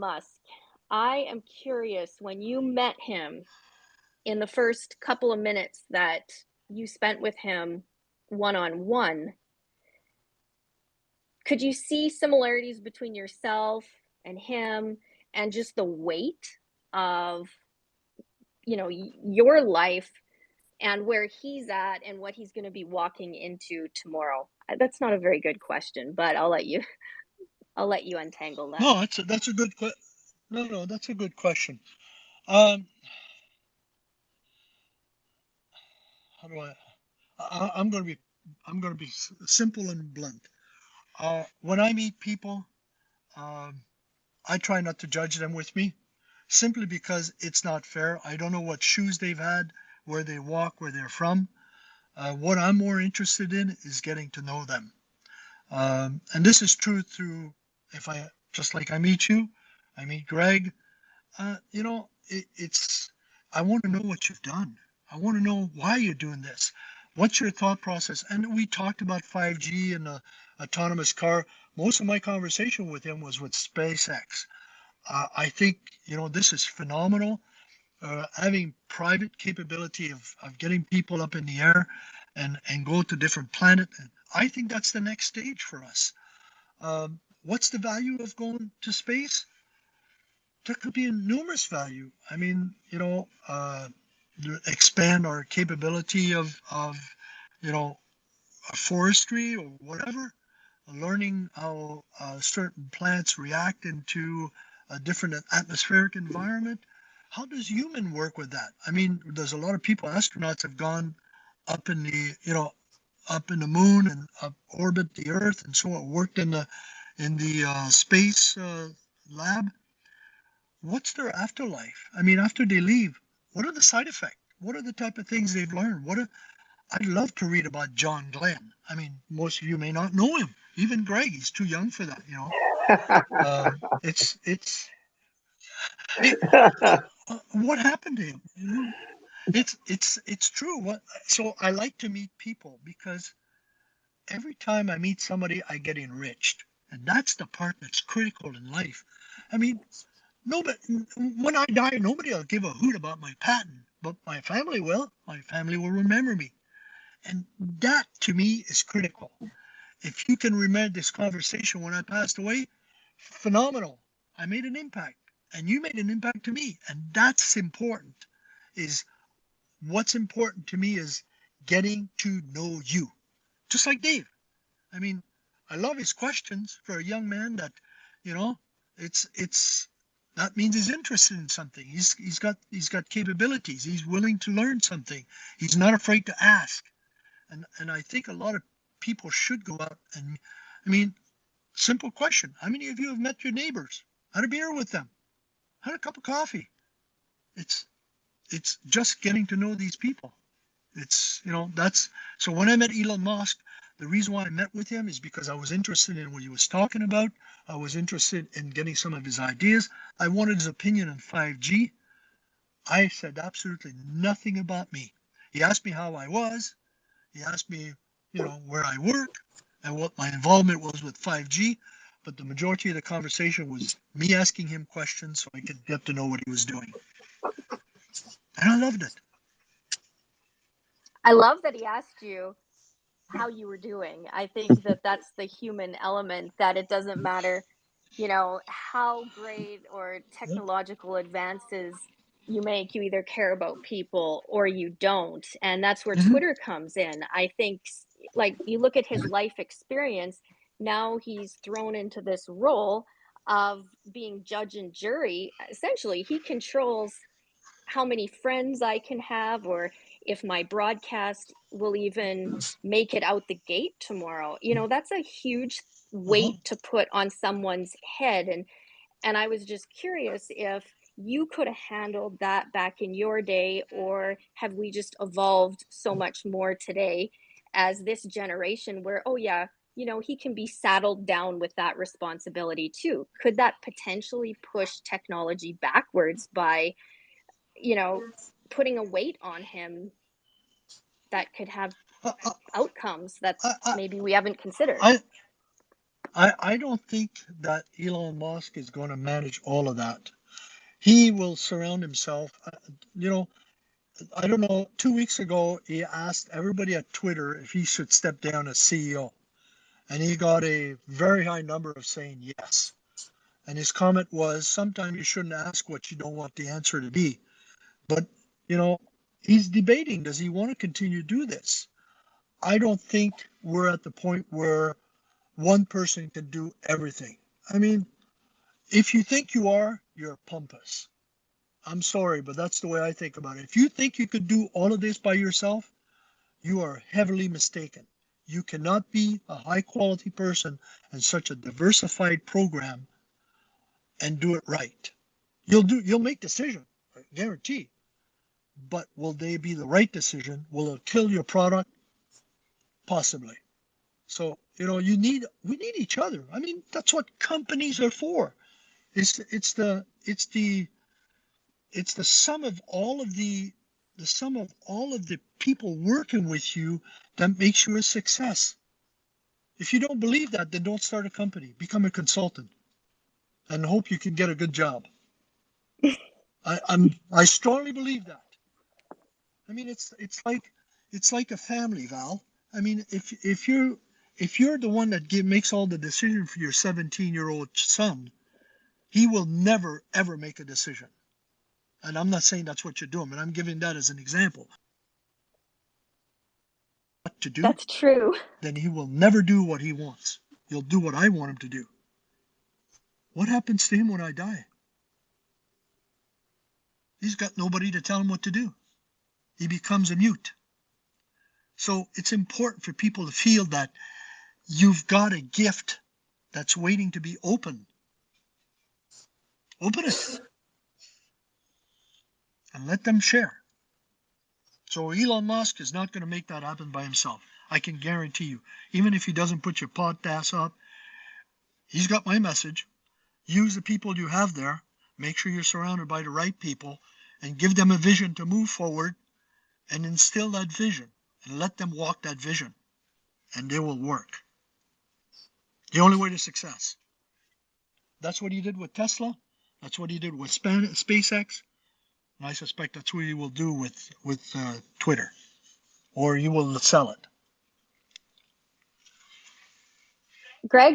Musk. I am curious, when you met him in the first couple of minutes that you spent with him one on one, could you see similarities between yourself and him and just the weight of, your life and where he's at and what he's going to be walking into tomorrow? That's not a very good question, but I'll let you untangle that. No, that's a good no, that's a good question. Um, how do I'm going to be simple and blunt. When I meet people, um, I try not to judge them with me, simply because it's not fair. I don't know what shoes they've had, where they walk, where they're from. What I'm more interested in is getting to know them. And this is true through, if I, just like I meet you, I meet Greg, it's, I want to know what you've done. I want to know why you're doing this. What's your thought process? And we talked about 5G and the autonomous car. Most of my conversation with him was with SpaceX. I think, this is phenomenal. Having private capability of getting people up in the air and go to different planet. And I think that's the next stage for us. What's the value of going to space? There could be numerous value. I mean, expand our capability of you know, forestry or whatever, learning how certain plants react into a different atmospheric environment. How does human work with that? I mean, there's a lot of people, astronauts have gone up in the, up in the moon and up orbit the Earth and so on, worked in the space lab. What's their afterlife? I mean, after they leave, what are the side effects? What are the type of things they've learned? I'd love to read about John Glenn. I mean, most of you may not know him. Even Greg, he's too young for that. It's it, what happened to him? It's true. So I like to meet people because every time I meet somebody, I get enriched, and that's the part that's critical in life. I mean, nobody, when I die, nobody will give a hoot about my patent, but my family will. My family will remember me. And that to me is critical. If you can remember this conversation when I passed away, phenomenal. I made an impact and you made an impact to me. And that's important. Is what's important to me is getting to know you. Just like Dave. I mean, I love his questions for a young man that, you know, it's that means he's interested in something. He's got capabilities. He's willing to learn something. He's not afraid to ask. And I think a lot of people should go out and, I mean, simple question. How many of you have met your neighbors? Had a beer with them? Had a cup of coffee? It's it's just getting to know these people. That's so when I met Elon Musk, the reason why I met with him is because I was interested in what he was talking about. I was interested in getting some of his ideas. I wanted his opinion on 5G. I said absolutely nothing about me. He asked me how I was. He asked me, where I work and what my involvement was with 5G. But the majority of the conversation was me asking him questions so I could get to know what he was doing. And I loved it. I love that he asked you how you were doing. I think that that's the human element, that it doesn't matter, how great or technological advances you make, you either care about people or you don't. And that's where Mm-hmm. Twitter comes in. I think, like, you look at his life experience, now he's thrown into this role of being judge and jury. Essentially, he controls how many friends I can have, or if my broadcast will even make it out the gate tomorrow. That's a huge Uh-huh. weight to put on someone's head. And I was just curious if you could have handled that back in your day, or have we just evolved so much more today as this generation where, oh yeah, he can be saddled down with that responsibility too. Could that potentially push technology backwards by you know, putting a weight on him that could have I, outcomes that I, maybe we haven't considered? I, I don't think that Elon Musk is going to manage all of that. He will surround himself. You know, I don't know. 2 weeks ago, he asked everybody at Twitter if he should step down as CEO, and he got a very high number of saying yes. And his comment was, sometimes you shouldn't ask what you don't want the answer to be. But, you know, he's debating, does he want to continue to do this? I don't think we're at the point where one person can do everything. I mean, if you think you are, you're pompous. I'm sorry, but that's the way I think about it. If you think you could do all of this by yourself, you are heavily mistaken. You cannot be a high quality person in such a diversified program and do it right. You'll make decisions, I guarantee. But will they be the right decision? Will it kill your product? Possibly. So, we need each other. I mean, that's what companies are for. It's the sum of all of the people working with you that makes you a success. If you don't believe that, then don't start a company. Become a consultant and hope you can get a good job. I strongly believe that. I mean, it's like a family, Val. I mean, if you're the one that makes all the decision for your 17-year-old son, he will never ever make a decision. And I'm not saying that's what you're doing, but I'm giving that as an example. What to do, That's true. then he will never do what he wants. He'll do what I want him to do. What happens to him when I die? He's got nobody to tell him what to do. He becomes a mute. So it's important for people to feel that you've got a gift that's waiting to be opened. Open it and let them share. So Elon Musk is not going to make that happen by himself. I can guarantee you. Even if he doesn't put your podcast up, he's got my message. Use the people you have there. Make sure you're surrounded by the right people and give them a vision to move forward and instill that vision and let them walk that vision and they will work. The only way to success. That's what he did with Tesla. That's what he did with SpaceX. And I suspect that's what he will do with Twitter. Or you will sell it. Greg,